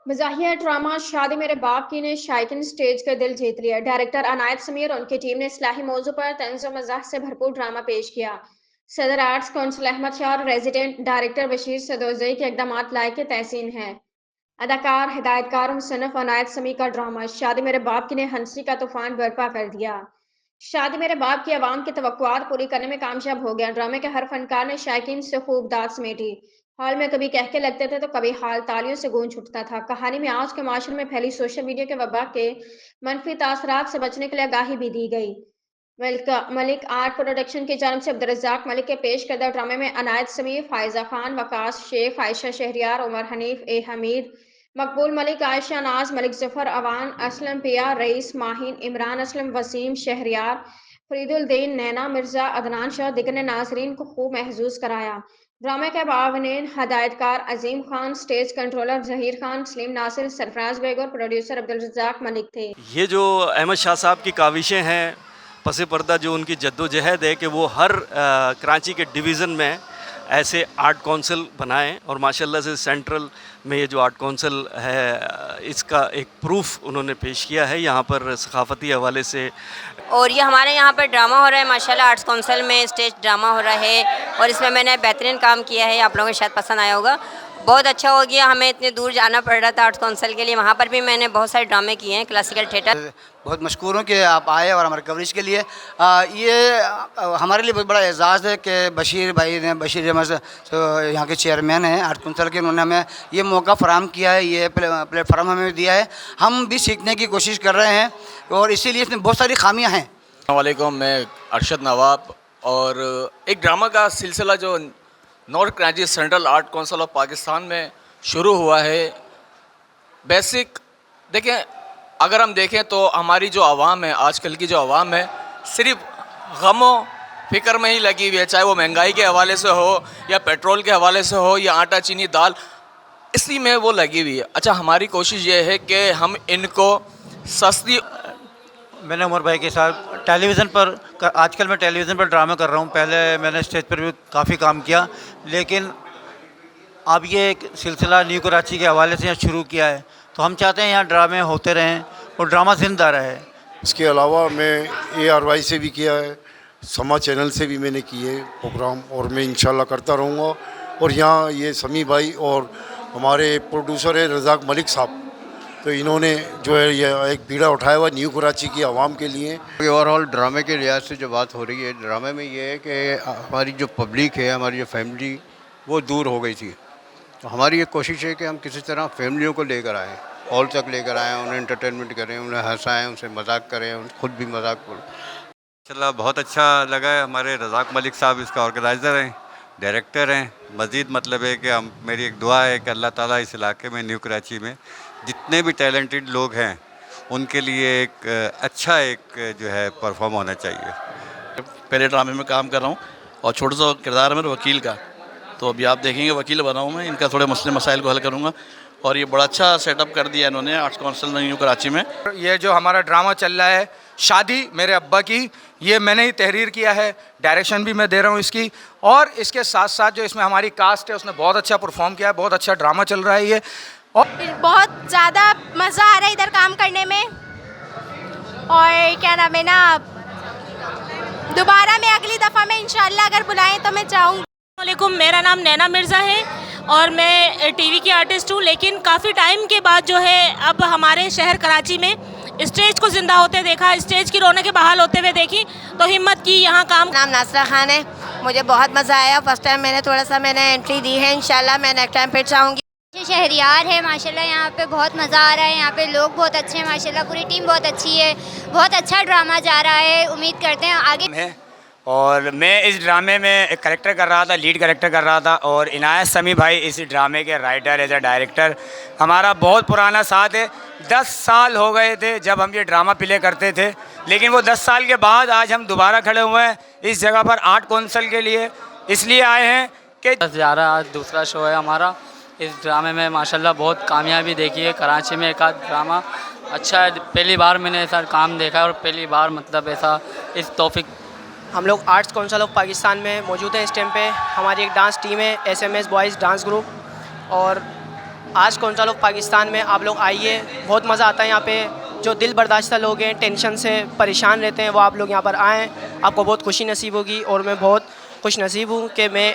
मज़ाहिया drama शादी मेरे बाप की ने शायकीन स्टेज का दिल जीत लिया। डायरेक्टर अनायत समीर और उनकी टीम ने इस्लाही मौजू पर तंज़ और मज़ाक से भरपूर ड्रामा पेश किया। सदर आर्ट्स कौंसिल अहमद शाह और रेजिडेंट डायरेक्टर बशीर सदोजई के इकदाम लायक तहसीन हैं। अदाकार, हिदायतकार और मुसन्निफ अनायत समीर का ड्रामा शादी मेरे बाप की ने हंसी का तूफान बर्पा कर दिया। शादी मेरे बाप की आवाम की तवक्कुआत पूरी करने में कामयाब हो गया। ड्रामे के हर फनकार ने शायकीन से खूब दाद समेटी। हॉल में कभी कहके लगते थे तो कभी हाल तालियों से गूंज उठता था। कहानी में आज के माशरे में फैली सोशल मीडिया के वबा के मनफी तासरात से बचने के लिए आगाही भी दी गई। मलिक आर्ट प्रोडक्शन की जानब से अब्दुल रज़्ज़ाक मलिक के पेश करदा ड्रामे में अनायत समीर, फायजा खान, वकास शेख, आयशा शहरियार, उमर हनीफ, ए हमीद, मकबूल मलिक, आयशा नाज, मलिक जफर, अवान, असलम पिया, रईस, माहिन, इमरान असलम, वसीम शहरियार, फरीदुल दीन, नैना मिर्जा, अदनान शाह दिगर ने नाजरीन को खूब महजूज कराया। ड्रामे के बावनीन हदायतकार अजीम खान, स्टेज कंट्रोलर जहीर खान, सलीम नासिर, सरफराज बेग और प्रोड्यूसर अब्दुल रज़्ज़ाक मलिक थे। ये जो अहमद शाह साहब की काविशें हैं, पसे पर्दा जो उनकी जद्दोजहद है कि वो हर कराची के डिवीज़न में ऐसे आर्ट कौंसिल बनाएं और माशाल्लाह से सेंट्रल में ये जो आर्ट कौंसिल है इसका एक प्रूफ उन्होंने पेश किया है यहाँ पर सकाफ़ती हवाले से। और ये हमारे यहाँ पर ड्रामा हो रहा है माशाल्लाह, आर्ट्स काउंसिल में स्टेज ड्रामा हो रहा है और इसमें मैंने बेहतरीन काम किया है। आप लोगों को शायद पसंद आया होगा। बहुत अच्छा हो गया, हमें इतने दूर जाना पड़ रहा था आर्ट्स काउंसिल के लिए। वहाँ पर भी मैंने बहुत सारे ड्रामे किए हैं, क्लासिकल थिएटर। बहुत मशकूर हूँ कि आप आए और हमारे कवरेज के लिए। हमारे लिए बहुत बड़ा एजाज़ है कि बशीर भाई ने, बशीर अहमद यहाँ के चेयरमैन हैं आर्ट कौंसिल के, उन्होंने हमें ये मौका फ़राहम किया है, ये प्लेटफार्म हमें दिया है। हम भी सीखने की कोशिश कर रहे हैं और इसीलिए इसमें बहुत सारी खामियाँ हैं। अस्सलामुअलैकुम, मैं अरशद नवाब। और एक ड्रामा का सिलसिला जो north Karachi central art council of Pakistan में शुरू हुआ है। बेसिक देखें, अगर हम देखें तो हमारी जो आवाम है, आजकल की जो आवाम है, सिर्फ गमों फ़िक्र में ही लगी हुई है, चाहे वो महंगाई के हवाले से हो या पेट्रोल के हवाले से हो या आटा चीनी दाल, इसी में वो लगी हुई है। अच्छा, हमारी कोशिश ये है कि हम इनको सस्ती। मैंने उमर भाई के साथ टेलीविज़न पर, आजकल मैं टेलीविज़न पर ड्रामा कर रहा हूँ। पहले मैंने स्टेज पर भी काफ़ी काम किया, लेकिन अब ये एक सिलसिला न्यू कराची के हवाले से यहाँ शुरू किया है, तो हम चाहते हैं यहाँ ड्रामे होते रहें और ड्रामा ज़िंदा रहे। इसके अलावा मैं ARY से भी किया है, समा चैनल से भी मैंने किए प्रोग्राम, और मैं इंशाल्लाह करता रहूँगा। और यहाँ ये समी भाई और हमारे प्रोड्यूसर है रज़ाक मलिक साहब, तो इन्होंने जो है ये एक बीड़ा उठाया हुआ न्यू कराची की आवाम के लिए। ओवरऑल ड्रामे के लिहाज से जो बात हो रही है, ड्रामे में ये है कि हमारी जो पब्लिक है, हमारी जो फैमिली, वो दूर हो गई थी। तो हमारी ये कोशिश है कि हम किसी तरह फैमिलियों को लेकर आएँ, हॉल तक लेकर आएँ, उन्हें एंटरटेनमेंट करें, उन्हें हंसाएँ, उनसे मजाक करें, खुद भी मजाक करें। माशाल्लाह बहुत अच्छा लगा है। हमारे रज़ाक मलिक साहब इसका ऑर्गेनाइज़र हैं, डायरेक्टर हैं। मज़ीद मतलब है कि मेरी एक दुआ है कि अल्लाह ताला इस इलाके में न्यू कराची में जितने भी टैलेंटेड लोग हैं उनके लिए एक अच्छा एक जो है परफॉर्म होना चाहिए। पहले ड्रामे में काम कर रहा हूँ और छोटा सा किरदार है मेरा वकील का, तो अभी आप देखेंगे वकील बना हूँ मैं, इनका थोड़े मसले मसाइल को हल करूँगा। और ये बड़ा अच्छा सेटअप कर दिया इन्होंने आर्ट्स काउंसिल न्यू कराची में। ये जो हमारा ड्रामा चल रहा है शादी मेरे अब्बा की, ये मैंने ही तहरीर किया है, डायरेक्शन भी मैं दे रहा हूँ इसकी। और इसके साथ साथ जो इसमें हमारी कास्ट है उसने बहुत अच्छा परफॉर्म किया है, बहुत अच्छा ड्रामा चल रहा है ये। और बहुत ज़्यादा मज़ा आ रहा है इधर काम करने में। और क्या नाम है ना, दोबारा मैं अगली दफ़ा में इंशाल्लाह अगर बुलाएं तो मैं चाहूँगी। वालेकुम, मेरा नाम नैना मिर्ज़ा है और मैं टीवी की आर्टिस्ट हूँ। लेकिन काफ़ी टाइम के बाद जो है अब हमारे शहर कराची में स्टेज को ज़िंदा होते देखा, स्टेज की रौनकें बहाल होते हुए देखी, तो हिम्मत की यहाँ काम। नाम नासरा खान है, मुझे बहुत मज़ा आया। फर्स्ट टाइम मैंने थोड़ा सा एंट्री दी है, इंशाल्लाह मैं नेक्स्ट टाइम फिर चाहूँगी। शहरियार है माशाल्लाह, यहाँ पे बहुत मज़ा आ रहा है, यहाँ पे लोग बहुत अच्छे हैं माशाल्लाह, पूरी टीम बहुत अच्छी है, बहुत अच्छा ड्रामा जा रहा है। उम्मीद करते हैं आगे। और मैं इस ड्रामे में एक करेक्टर कर रहा था, लीड करेक्टर कर रहा था। और इनायत समी भाई इस ड्रामे के राइटर एज ए डायरेक्टर, हमारा बहुत पुराना साथ है। 10 साल हो गए थे जब हम ये ड्रामा प्ले करते थे, लेकिन वो 10 साल के बाद आज हम दोबारा खड़े हुए हैं इस जगह पर आर्ट कौंसिल के लिए। इसलिए आए हैं कि 11 आज दूसरा शो है हमारा। इस ड्रामे में माशाल्लाह बहुत कामयाबी देखी है। कराची में एक आध ड्रामा अच्छा है, पहली बार मैंने ऐसा काम देखा है और पहली बार मतलब ऐसा इस तौफीक। हम लोग आर्ट्स काउंसिल ऑफ पाकिस्तान में मौजूद हैं इस टाइम पे। हमारी एक डांस टीम है, SMS बॉयज़ डांस ग्रुप, और आर्ट्स काउंसिल ऑफ पाकिस्तान में आप लोग आइए, बहुत मज़ा आता है यहाँ पे। जो दिल बर्दाश्ता लोग हैं, टेंशन से परेशान रहते हैं, वो आप लोग यहाँ पर आएँ, आपको बहुत खुशी नसीब होगी। और मैं बहुत खुश नसीब हूँ कि मैं